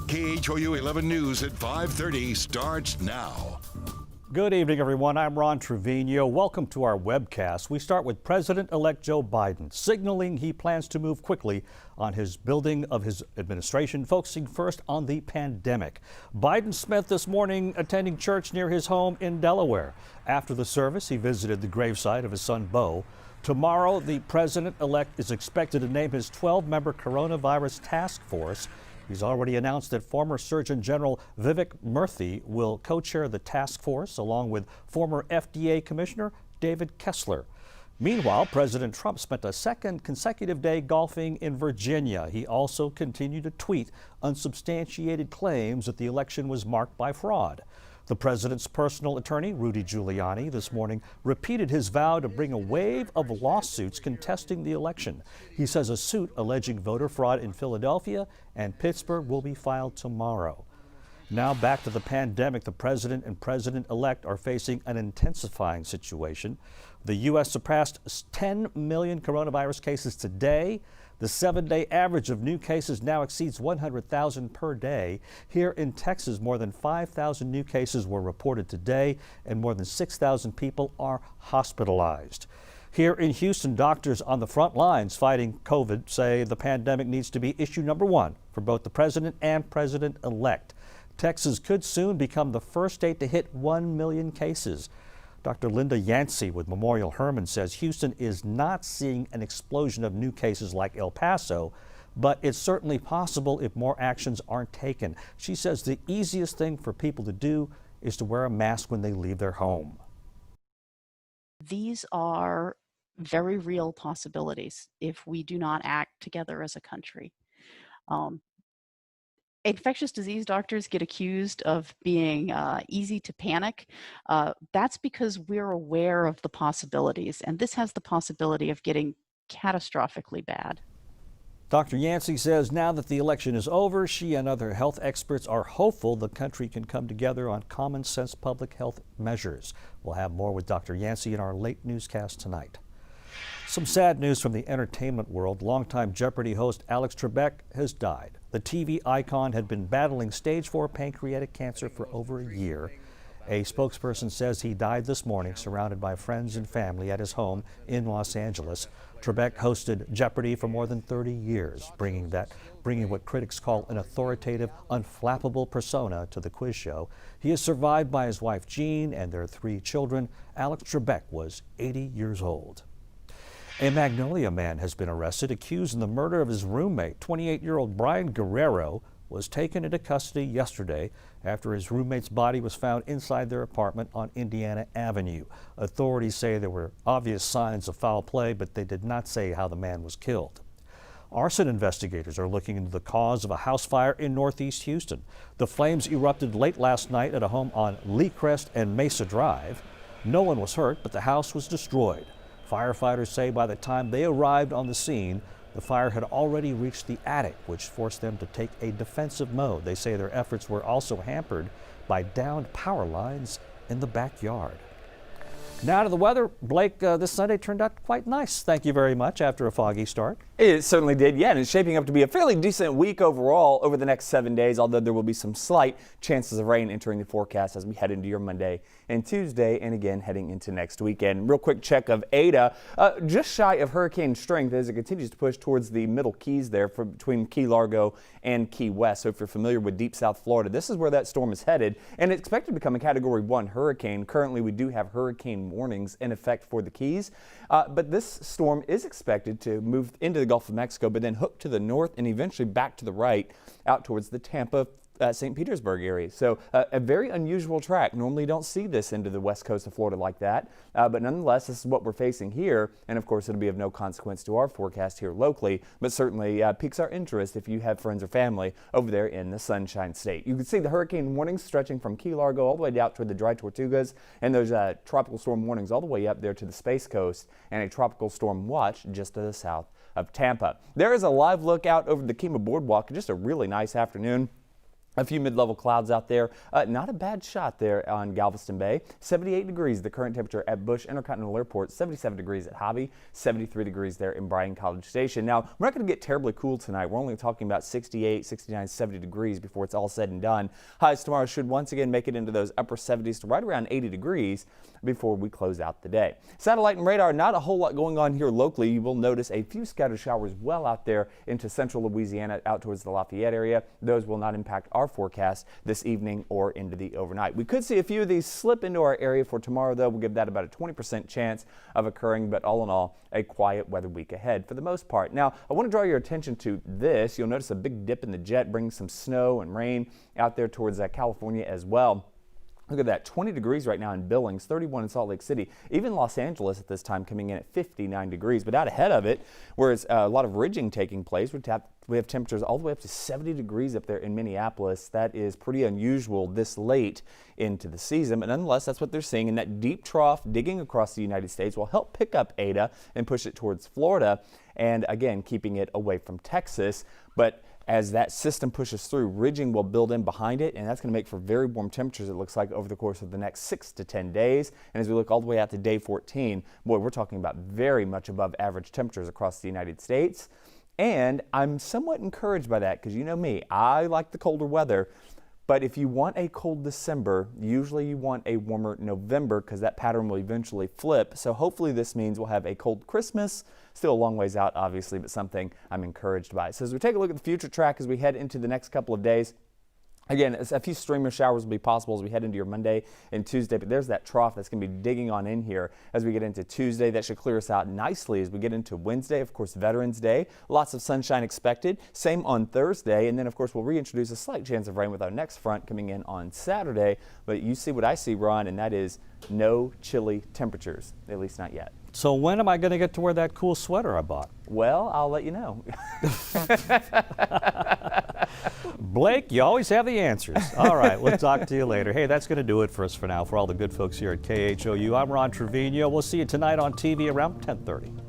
KHOU 11 News at 5:30 starts now. Good evening, everyone. I'm Ron Trevino. Welcome to our webcast. We start with President-elect Joe Biden signaling he plans to move quickly on his building of his administration, focusing first on the pandemic. Biden spent this morning attending church near his home in Delaware. After the service, he visited the gravesite of his son, Beau. Tomorrow, the president-elect is expected to name his 12-member coronavirus task force. He's already announced that former Surgeon General Vivek Murthy will co-chair the task force, along with former FDA Commissioner David Kessler. Meanwhile, President Trump spent a second consecutive day golfing in Virginia. He also continued to tweet unsubstantiated claims that the election was marked by fraud. The president's personal attorney, Rudy Giuliani, this morning repeated his vow to bring a wave of lawsuits contesting the election. He says a suit alleging voter fraud in Philadelphia and Pittsburgh will be filed tomorrow. Now back to the pandemic. The president and president-elect are facing an intensifying situation. The U.S. surpassed 10 million coronavirus cases today. The 7-day average of new cases now exceeds 100,000 per day. Here in Texas, more than 5,000 new cases were reported today, and more than 6,000 people are hospitalized. Here in Houston, doctors on the front lines fighting COVID say the pandemic needs to be issue number one for both the president and president-elect. Texas could soon become the first state to hit 1 million cases. Dr. Linda Yancey with Memorial Hermann says Houston is not seeing an explosion of new cases like El Paso, but it's certainly possible if more actions aren't taken. She says the easiest thing for people to do is to wear a mask when they leave their home. These are very real possibilities if we do not act together as a country. Infectious disease doctors get accused of being easy to panic. That's because we're aware of the possibilities, and this has the possibility of getting catastrophically bad. Dr. Yancey says now that the election is over, she and other health experts are hopeful the country can come together on common sense public health measures. We'll have more with Dr. Yancey in our late newscast tonight. Some sad news from the entertainment world. Longtime Jeopardy host Alex Trebek has died. The TV icon had been battling stage 4 pancreatic cancer for over a year. A spokesperson says he died this morning surrounded by friends and family at his home in Los Angeles. Trebek hosted Jeopardy for more than 30 years, bringing what critics call an authoritative, unflappable persona to the quiz show. He is survived by his wife Jean and their 3 children. Alex Trebek was 80 years old. A Magnolia man has been arrested, accused in the murder of his roommate. 28-year-old Brian Guerrero was taken into custody yesterday after his roommate's body was found inside their apartment on Indiana Avenue. Authorities say there were obvious signs of foul play, but they did not say how the man was killed. Arson investigators are looking into the cause of a house fire in northeast Houston. The flames erupted late last night at a home on Lee Crest and Mesa Drive. No one was hurt, but the house was destroyed. Firefighters say by the time they arrived on the scene, the fire had already reached the attic, which forced them to take a defensive mode. They say their efforts were also hampered by downed power lines in the backyard. Now to the weather. Blake, this Sunday turned out quite nice. Thank you very much after a foggy start. It certainly did, yeah, and it's shaping up to be a fairly decent week overall over the next 7 days, although there will be some slight chances of rain entering the forecast as we head into your Monday and Tuesday, and again heading into next weekend. Real quick check of Ada, just shy of hurricane strength as it continues to push towards the middle Keys there between Key Largo and Key West. So if you're familiar with deep South Florida, this is where that storm is headed, and it's expected to become a Category 1 hurricane. Currently, we do have hurricane warnings in effect for the Keys, but this storm is expected to move into the Gulf of Mexico, but then hook to the north and eventually back to the right out towards the Tampa, St. Petersburg area. So a very unusual track. Normally you don't see this into the west coast of Florida like that, but nonetheless, this is what we're facing here. And of course, it'll be of no consequence to our forecast here locally, but certainly piques our interest if you have friends or family over there in the Sunshine State. You can see the hurricane warnings stretching from Key Largo all the way out toward the Dry Tortugas, and those tropical storm warnings all the way up there to the Space Coast, and a tropical storm watch just to the south of Tampa. There is a live look out over the Kemah Boardwalk. Just a really nice afternoon. A few mid-level clouds out there. Not a bad shot there on Galveston Bay. 78 degrees the current temperature at Bush Intercontinental Airport. 77 degrees at Hobby. 73 degrees there in Bryan College Station. Now, we're not going to get terribly cool tonight. We're only talking about 68, 69, 70 degrees before it's all said and done. Highs tomorrow should once again make it into those upper 70s to right around 80 degrees before we close out the day. Satellite and radar, not a whole lot going on here locally. You will notice a few scattered showers well out there into central Louisiana out towards the Lafayette area. Those will not impact our forecast this evening or into the overnight. We could see a few of these slip into our area for tomorrow, though. We'll give that about a 20% chance of occurring, but all in all, a quiet weather week ahead for the most part. Now, I want to draw your attention to this. You'll notice a big dip in the jet, bringing some snow and rain out there towards California as well. Look at that, 20 degrees right now in Billings, 31 in Salt Lake City, even Los Angeles at this time coming in at 59 degrees. But out ahead of it, whereas a lot of ridging taking place, we have temperatures all the way up to 70 degrees up there in Minneapolis. That is pretty unusual this late into the season, but nonetheless, that's what they're seeing. And that deep trough digging across the United States will help pick up Ada and push it towards Florida, and again, keeping it away from Texas. But as that system pushes through, ridging will build in behind it, and that's going to make for very warm temperatures, it looks like, over the course of the next 6 to 10 days. And as we look all the way out to day 14, boy, we're talking about very much above average temperatures across the United States. And I'm somewhat encouraged by that because you know me, I like the colder weather. But if you want a cold December, usually you want a warmer November because that pattern will eventually flip. So hopefully this means we'll have a cold Christmas. Still a long ways out, obviously, but something I'm encouraged by. So as we take a look at the future track as we head into the next couple of days, again, a few streamer showers will be possible as we head into your Monday and Tuesday, but there's that trough that's going to be digging on in here as we get into Tuesday. That should clear us out nicely as we get into Wednesday. Of course, Veterans Day, lots of sunshine expected. Same on Thursday, and then, of course, we'll reintroduce a slight chance of rain with our next front coming in on Saturday. But you see what I see, Ron, and that is no chilly temperatures, at least not yet. So when am I going to get to wear that cool sweater I bought? Well, I'll let you know. Blake, you always have the answers. All right, we'll talk to you later. Hey, that's going to do it for us for now. For all the good folks here at KHOU, I'm Ron Trevino. We'll see you tonight on TV around 10:30.